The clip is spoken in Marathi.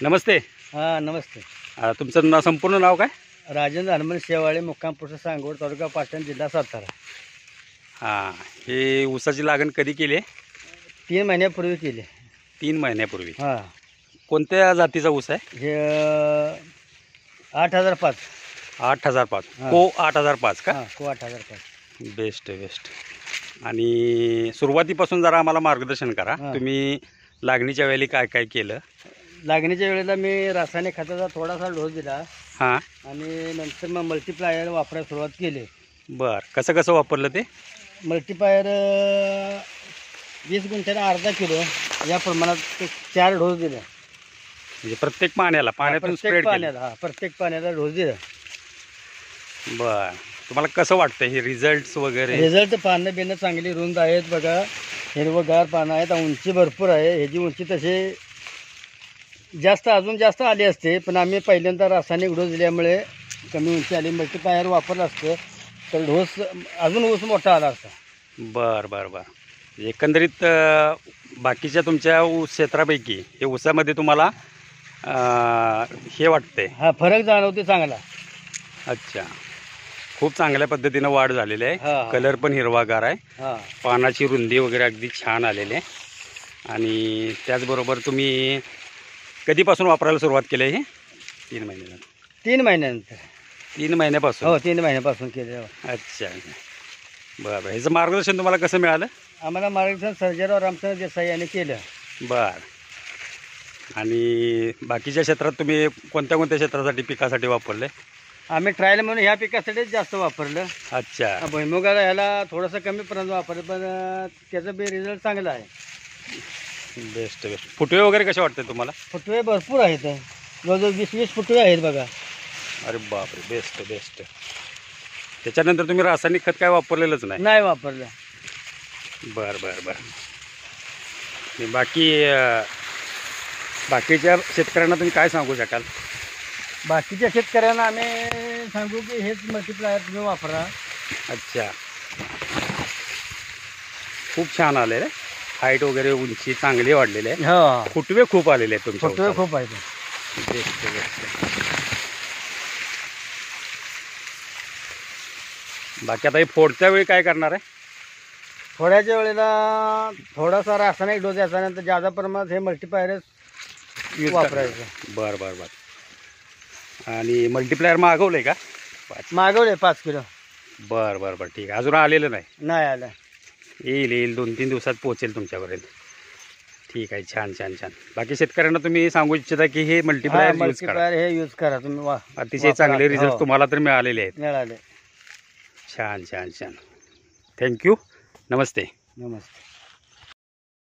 नमस्ते. हां नमस्ते. तुमचं संपूर्ण नाव काय? राजेंद्र हनुमान शेवाळे, मुक्काम पोस्ट सांगोड, तालुका पाटण, जिल्हा सातारा. हां, हे ऊसाची लागण कधी केली आहे? 3 महिन्यापूर्वी केली. 3 महिन्यापूर्वी. हां, कोणत्या जातीचा ऊस आहे? हे 8005. 8005 हां. को 8005 का? हां, को 8005. Best best. आणि सुरुवातीपासून जरा आम्हाला मार्गदर्शन करा. हां. तुम्ही लागणीच्या वेळी काय काय केलं? लागणीच्या वेळेला मी रासायनिक खताचा थोडासा डोस दिला हां, आणि नंतर मग मल्टीप्लायर वापरायला सुरुवात केली. बरं. कसं कसं वापरलं ते? मल्टीप्लायर 20 गुंठ्याला अर्धा किलो या प्रमाणात 4 डोस दिले. म्हणजे प्रत्येक पाण्यातून प्रत्येक स्प्रेड केलं? पाण्याला, हां, प्रत्येक पाण्याला डोस दिला. बरं. तुम्हाला कसं वाटतं हे रिझल्ट्स वगैरे? रिझल्ट पानं बिनं चांगली रुंद आहेत बघा, हिरवगार पानं आहेत, उंची भरपूर आहे. ह्याची उंची तशी अजून जास्त आली असते, पण आम्ही पहिल्यांदा रासायनिक डोस दिल्यामुळे कमी उंची आली. मल्टीप्लायर वापरलं असतं तर डोस अजून ऊस मोठा आला असता. बरं बरं बरं. एकंदरीत बाकीच्या तुमच्या ऊस क्षेत्रापैकी हे ऊसामध्ये तुम्हाला हे वाटतंय? हा, फरक जाणवते चांगला. अच्छा, खूप चांगल्या पद्धतीनं वाढ झालेली आहे. हा, हा. कलर पण हिरवागार आहे. हां, पानाची रुंदी वगैरे अगदी छान आलेली आहे. आणि त्याचबरोबर तुम्ही कधीपासून वापरायला सुरुवात केली आहे? हे 3 महिन्यानंतर. 3 महिन्यानंतर. 3 महिन्यापासून? हो, 3 महिन्यापासून केले. अच्छा, बरं बरं. ह्याचं मार्गदर्शन तुम्हाला कसं मिळालं? आम्हाला मार्गदर्शन सर्जेराव रामचंद्र देसाई यांनी केलं. बरं. आणि बाकीच्या क्षेत्रात तुम्ही कोणत्या कोणत्या क्षेत्रासाठी पिकासाठी वापरले? आम्ही ट्रायल म्हणून ह्या पिकासाठीच जास्त वापरलं. अच्छा, भुईमुगाला ह्याला थोडंसं कमी प्रमाणात वापरलं, पण त्याचा बी रिझल्ट चांगला आहे. Best best. फुटवे वगैरे कसे वाटते तुम्हाला? फुटवे भरपूर आहेत, जवळजवळ 20-20 फुटवे आहेत बघा. अरे बापरे, बेस्ट बेस्ट. त्याच्यानंतर तुम्ही रासायनिक खत काय वापरलेलंच नाही? नाही वापरलं. बरं बरं बरं. आणि बाकीच्या शेतकऱ्यांना तुम्ही काय सांगू शकाल? बाकीच्या शेतकऱ्यांना आम्ही सांगू की हेच मल्टीप्लायर तुम्ही वापरा. अच्छा, खूप छान आलेलं आहे. हाईट वगैरे उंची चांगली वाढलेली आहे. हो, फुटवे खूप आलेले आहेत तुमच्या फुटवे ऊसाला. खूप आहेत. Best best. बाकी आता हे फोडच्या वेळी काय करणार आहे? थोड्याच्या वेळेला थोडासा रासायनिक डोस द्यायचा, नंतर जादा प्रमाणात हे मल्टीप्लायरच वापरायचं. बरं बरं बरं. आणि मल्टीप्लायर मागवलंय का? मागवले 5 किलो. बरं बरं बरं, ठीक आहे. अजून आलेलं नाही? नाही आलं. येईल 2-3 दिवसात पोहोचेल तुमच्यापर्यंत. ठीक आहे, छान छान छान. बाकी शेतकऱ्यांना तुम्ही सांगू इच्छिता की हे मल्टीप्लायर यूज करा. मल्टीप्लायर हे यूज करा तुम्ही. अतिशय चांगले रिझल्ट हो, तुम्हाला तर मिळालेले आहेत. मिळाले. छान छान छान. थँक्यू. नमस्ते. नमस्ते.